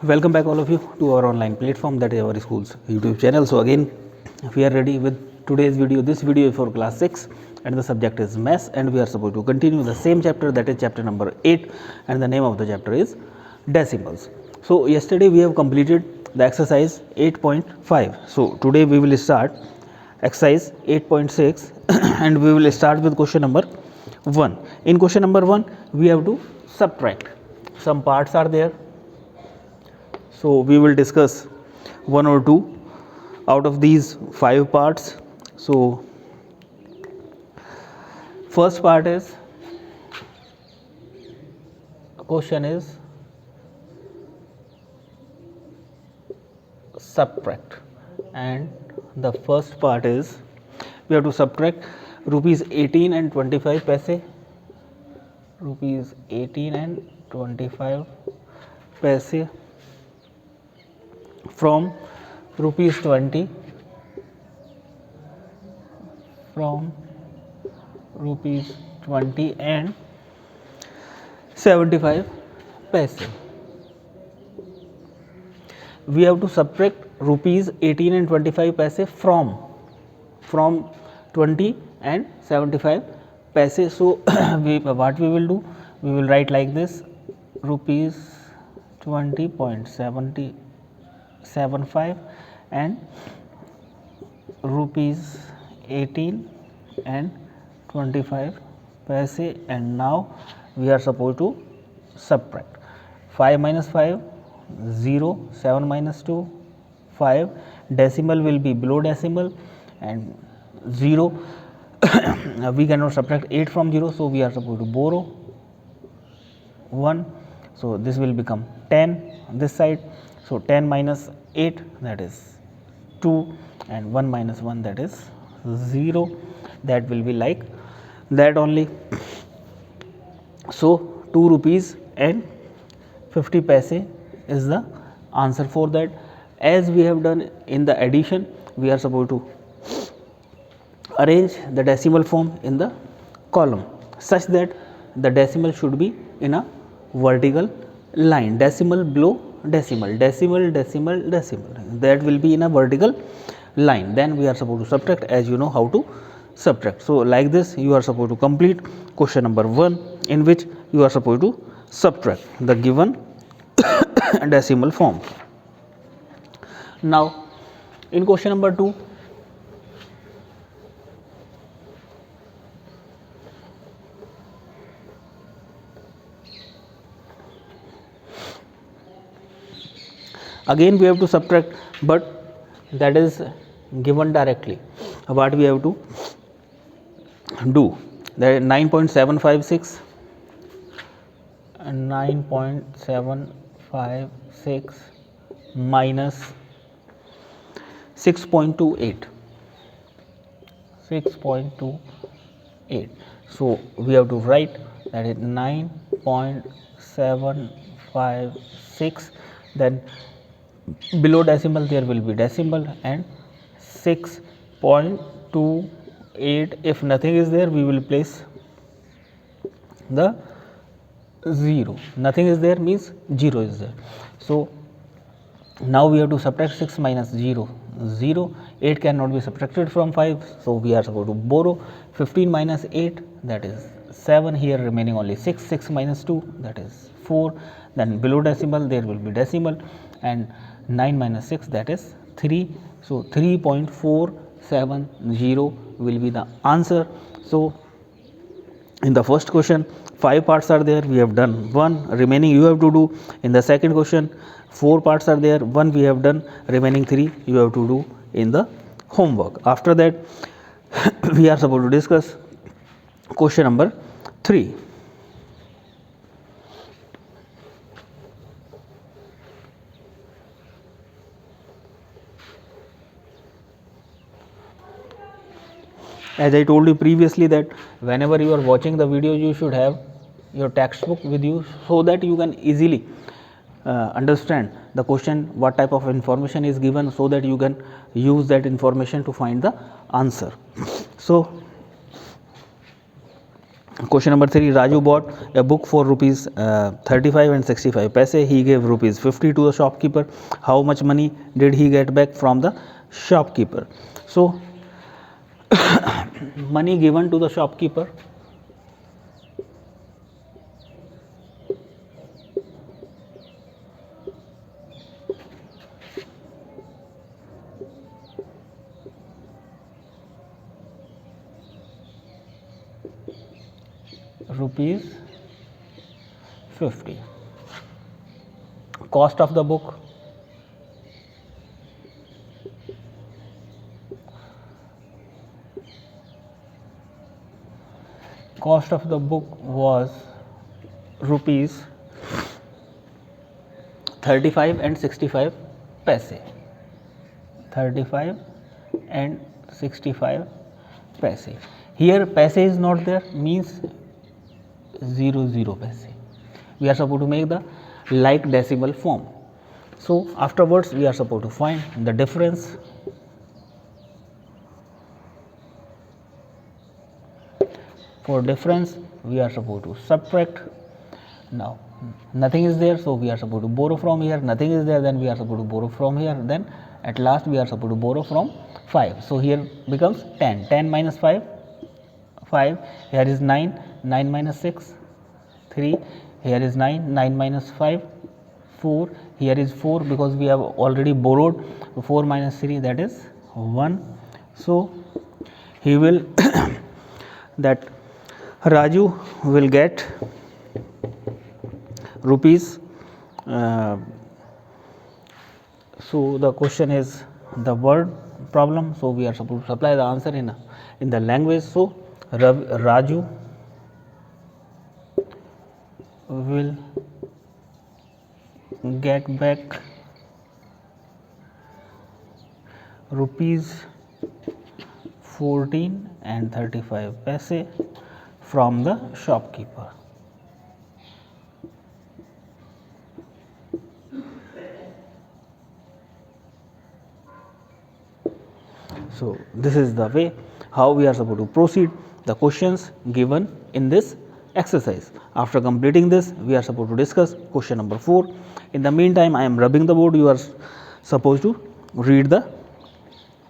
Welcome back all of you to our online platform, that is our school's YouTube channel. So again we are ready with today's video. This video is for class 6 and the subject is maths, and we are supposed to continue the same chapter, that is chapter number 8, and the name of the chapter is decimals. So yesterday we have completed the exercise 8.5. So today we will start exercise 8.6 and we will start with question number 1. In question number 1 we have to subtract. Some parts are there, so we will discuss one or two out of these 5 parts. So first part is, question is subtract, and the first part is we have to subtract rupees 18 and 25 paise, rupees 18 and 25 paise from rupees 20, from rupees 20 and 75 paise. We have to subtract rupees 18 and 25 paise from 20 and 75 paise. So what we will do, we will write like this: rupees 20.75 and rupees 18 and 25 paise, and now we are supposed to subtract 5 minus 5 0, 7 minus 2 5, decimal will be below decimal, and 0 we cannot subtract 8 from 0, so we are supposed to borrow 1, so this will become 10 on this side. So 10 minus 8, that is 2, and 1 minus 1, that is 0. That will be like that only. So 2 rupees and 50 paise is the answer for that. As we have done in the addition, we are supposed to arrange the decimal form in the column such that the decimal should be in a vertical line, decimal below decimal, decimal, decimal, decimal, that will be in a vertical line. Then we are supposed to subtract, as you know how to subtract. So like this you are supposed to complete question number 1, in which you are supposed to subtract the given decimal form. Now in question number 2, again we have to subtract, but that is given directly. What we have to do, that is 9.756 and 9.756 minus 6.28, 6.28. So we have to write that is 9.756, then below decimal there will be decimal, and 6.28. if nothing is there, we will place the 0. Nothing is there means 0 is there. So now we have to subtract 6 minus 0, 0. 8 cannot be subtracted from 5, so we are supposed to borrow 15 minus 8, that is 7. Here remaining only 6. 6 minus 2, that is 4. Then below decimal there will be decimal, and 9 minus 6, that is 3. So 3.470 will be the answer. So in the first question 5 parts are there, we have done 1, remaining you have to do. In the second question 4 parts are there, 1 we have done, remaining 3 you have to do in the homework. After that we are supposed to discuss question number 3. As I told you previously that whenever you are watching the video, you should have your textbook with you, so that you can easily understand the question, what type of information is given, so that you can use that information to find the answer. So Question number 3, Raju bought a book for rupees 35 and 65 paise. He gave rupees 50 to the shopkeeper. How much money did he get back from the shopkeeper? So money given to the shopkeeper, rupees 50. Cost of the book, cost of the book was rupees 35 and 65 paise. 35 and 65 paise. Here paise is not there, means 00 paise. We are supposed to make the like decimal form. So afterwards we are supposed to find the difference. For difference we are supposed to subtract. Now nothing is there, so we are supposed to borrow from here. Nothing is there, then we are supposed to borrow from here. Then at last we are supposed to borrow from 5. So here becomes 10. 10 minus 5, 5. Here is 9. 9 minus 6, 3. Here is 9. 9 minus 5, 4. Here is 4 because we have already borrowed. 4 minus 3, that is 1. So he will that Raju will get rupees. So the question is the word problem, so we are supposed to supply the answer in the language. So Raju will get back rupees 14 and 35 paise from the shopkeeper. So this is the way how we are supposed to proceed the questions given in this exercise. After completing this, we are supposed to discuss question number 4. In the meantime, I am rubbing the board. You are supposed to read the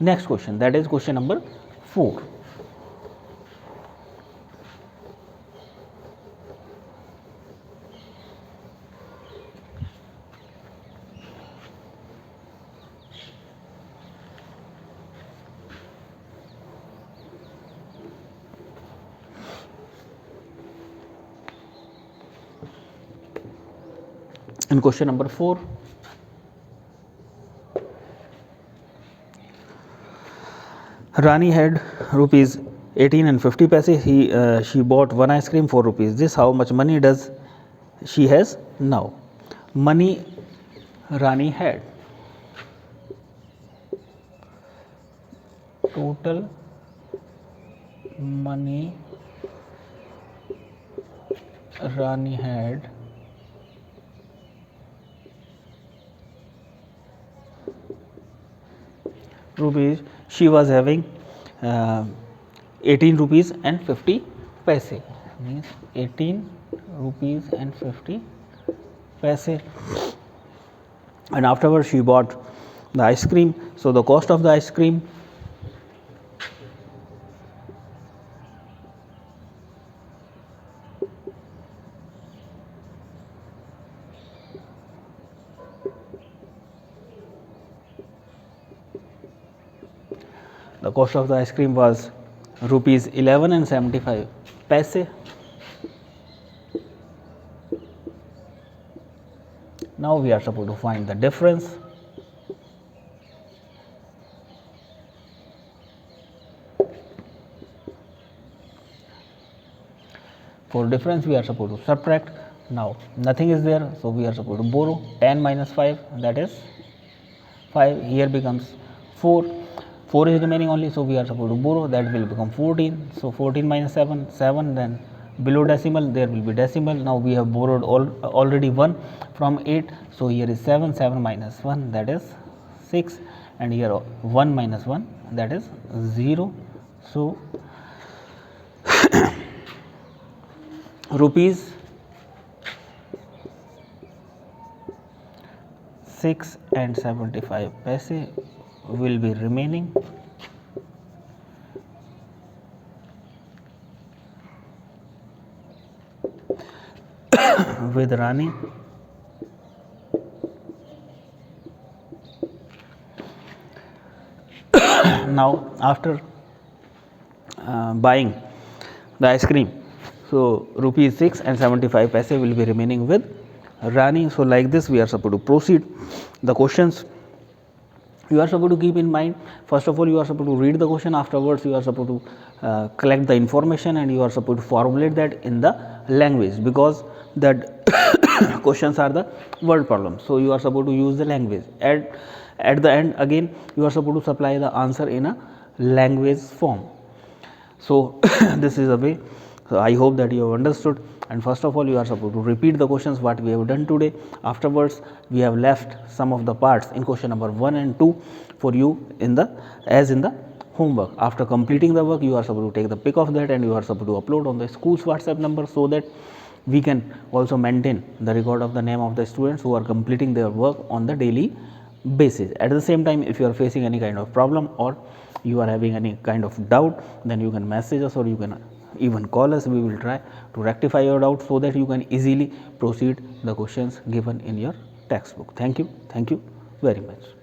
next question, that is question number 4. In question number 4, Rani had rupees 18 and 50 paise. She bought one ice cream for rupees this. How much money does she has now? Money Rani had, total money Rani had rupees. She was having 18 rupees and 50 paise, means 18 rupees and 50 paise, and afterwards she bought the ice cream. So the cost of the ice cream, the cost of the ice cream was rupees 11 and 75 paise. Now we are supposed to find the difference. For difference we are supposed to subtract. Now nothing is there, so we are supposed to borrow. 10 minus 5, that is 5. Here becomes 4. 4 is remaining only, so we are supposed to borrow. That will become 14. So 14 minus 7, 7. Then below decimal there will be decimal. Now we have borrowed already 1 from 8. So here is 7. 7 minus 1, that is 6. And here 1 minus 1, that is 0. So rupees 6 and 75 paise will be remaining with Rani now after buying the ice cream. So, rupees 6 and 75 paise will be remaining with Rani. So, like this we are supposed to proceed. The questions you are supposed to keep in mind, first of all you are supposed to read the question, afterwards you are supposed to collect the information and you are supposed to formulate that in the language, because that questions are the word problems. So, you are supposed to use the language. At the end again you are supposed to supply the answer in a language form. So, this is a way. So, I hope that you have understood, and first of all you are supposed to repeat the questions what we have done today. Afterwards we have left some of the parts in question number 1 and 2 for you in the homework. After completing the work you are supposed to take the pic of that and you are supposed to upload on the school's WhatsApp number, so that we can also maintain the record of the name of the students who are completing their work on the daily basis. At the same time, if you are facing any kind of problem or you are having any kind of doubt, then you can message us or you can even call us. We will try to rectify your doubt so that you can easily proceed the questions given in your textbook. Thank you very much.